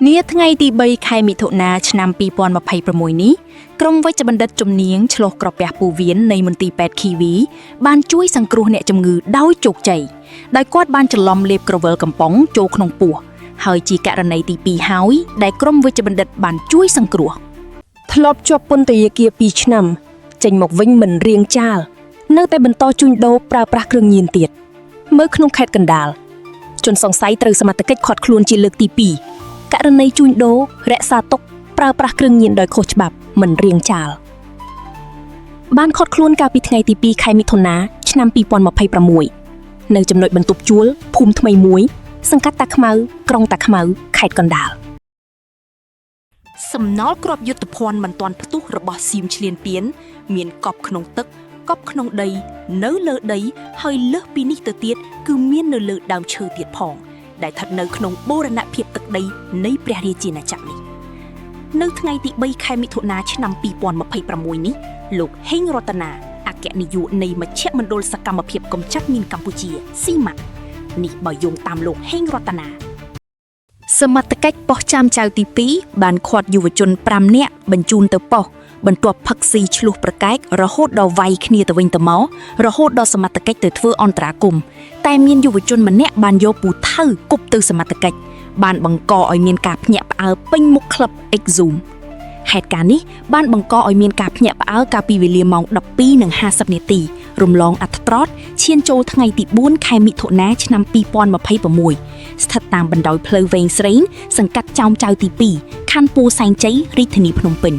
នាថ្ងៃទី3ខែមិថុនាឆ្នាំ2026នេះក្រុមវេជ្ជបណ្ឌិតជំនាញឆ្លុះក្រពះពោះវៀននៃមន្ទីរពេទ្យឃីវីបានជួយសង្គ្រោះអ្នកជំងឺដោយជោគជ័យដោយគាត់បានច្រឡំលេបក្រវិលកំប៉ុងចូលក្នុងពោះហើយជាករណីទី2ហើយដែលក្រុមវេជ្ជបណ្ឌិតបានជួយសង្គ្រោះធ្លាប់ជាប់ពន្ធនាគារ2ឆ្នាំចេញមកវិញមិនរៀងចាលនៅតែបន្តជួញដូរប្រើប្រាស់គ្រឿងញៀនទៀតមើលក្នុងខេត្តកណ្ដាលជនសង្ស័យត្រូវសមត្ថកិច្ចឃាត់ខ្លួនជាលើកទី2ករណីជួញដូររក្សាទុកប្រើប្រាស់គ្រឿងញៀនដោយខុសច្បាប់មិនរៀងចាលបានឃាត់ខ្លួនកាលពីថ្ងៃទី2ខែមិថុនាឆ្នាំ2026នៅចំណុចបន្ទប់ជួលភូមិថ្មីមួយសង្កាត់តាខ្មៅក្រុងតាខ្មៅខេត្តកណ្ដាលសំណល់គ្រាប់យុទ្ធភ័ណ្ឌមិនទាន់ផ្ទុះរបស់សៀមឈ្លានពានមានកប់ក្នុងទឹកកប់ក្នុងដីនៅលើដីហើយលើសពីនេះទៅទៀតគឺមាននៅលើដើមឈើទៀតផងដែលស្ថិតនៅក្នុងបូរណភាពទឹកដីនៃព្រះរាជាណាចក្រនេះនៅថ្ងៃទី3ខែមិថុនាឆ្នាំ2026នេះលោកហេងរតនាអគ្គនាយកនៃមជ្ឈមណ្ឌលសកម្មភាពកម្ចាត់មីនកម្ពុជាស៊ីម៉ាក់នេះបើយោងតាមលោកហេងរតនាសមត្ថកិច្ចប៉ុស្តិ៍ចាមចៅទី2បានឃាត់យុវជន5នាក់បញ្ជូនទៅប៉ុស្តិ៍បន្ទាប់ផឹកស៊ីឆ្លោះប្រកែករហូតដល់វាយគ្នាទៅវិញទៅមករហូតដល់សមត្ថកិច្ចទៅធ្វើអន្តរាគមន៍តែមានយុវជនម្នាក់បានយកពូថៅគប់ទៅសមត្ថកិច្ចបានបង្កឲ្យមានការភ្ញាក់ផ្អើលពេញមុខក្លឹប Exum ហេតុការណ៍នេះបានបង្កឲ្យមានការភ្ញាក់ផ្អើលកាលពីវេលាម៉ោង 12:50 នាទីរំលងអត្ថត្រតឈានចូលថ្ងៃទី4ខែមិថុនាឆ្នាំ2026ស្ថិតតាមបណ្ដោយផ្លូវវែងស្រេងសង្កាត់ចោមចៅទី2ខណ្ឌពោធិ៍សែនជ័យរាជធានីភ្នំពេញ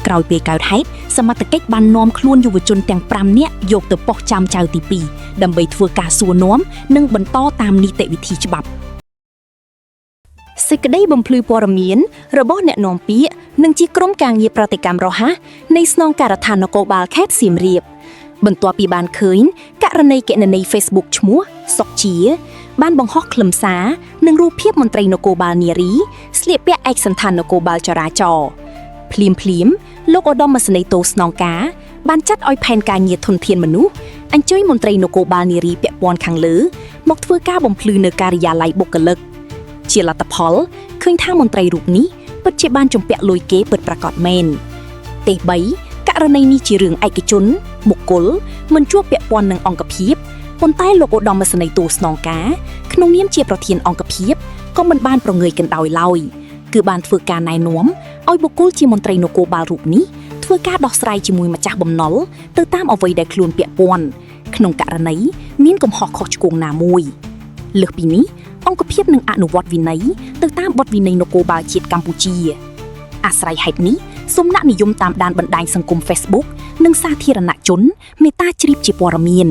ក្រោយពេលកើតហេតុសមត្ថកិច្ចបាននាំខ្លួនយុវជនទាំង5នាក់យកទៅប៉ុស្តិ៍ចាមចៅទី2ដើម្បីធ្វើការសួរនាំនិងបន្តតាមនីតិវិធីច្បាប់សេចក្តីបំភ្លឺព័ត៌មានរបស់អ្នកនាំពាក្យនិងជាក្រុមការងារប្រតិកម្មរហ័សនៃស្នងការដ្ឋាននគរបាលខេត្តសៀមរាបបន្ទាប់ពីបានឃើញករណីគណនី Facebook ឈ្មោះសុកជាបានបង្ហោះខ្លឹមសារនិងរូបភាពមន្ត្រីនគរបាលនារីស្លៀកពាក់ឯកសណ្ឋាននគរបាលចរាចរណ៍ភ្លាមលោកឧត្តមសេនីយ៍តូស្នងការបានចាត់ឲ្យផែនការងារធនធានមនុស្សអញ្ជើញមន្ត្រីនគរបាលនារីពាក់ព័ន្ធខាងលើមកធ្វើការបំភ្លឺនៅការិយាល័យបុគ្គលិកជាលទ្ធផលឃើញថាមន្ត្រីរូបនេះពិតជាបានជំពាក់លុយគេពិតប្រាកដមែនទេ3ករណីនេះជារឿងឯកជនបុគ្គលមិនជាប់ពាក់ព័ន្ធនឹងអង្គភាពប៉ុន្តែលោកឧត្តមសេនីយ៍តូស្នងការក្នុងនាមជាប្រធានអង្គភាពក៏មិនបានប្រងើយកណ្ដោយឡើយគឺបានធ្វើការណែនាំឲ្យបុគ្គលជាមន្ត្រីនគរបាលរូបនេះធ្វើការដោះស្រាយជាមួយម្ចាស់បំណុលទៅតាមអ្វីដែលខ្លួនពាក់ព័ន្ធក្នុងករណីមានកំហុសខុសឆ្គងណាមួយលើសពីនេះអង្គភាពនឹងអនុវត្តវិន័យទៅតាមបទវិន័យនគរបាលជាតិកម្ពុជាអាស្រ័យហេតុនេះសំណាក់និយមតាមដានបណ្ដាញសង្គម Facebook និងសាធារណជនមេត្តាជ្រាបជាព័ត៌មាន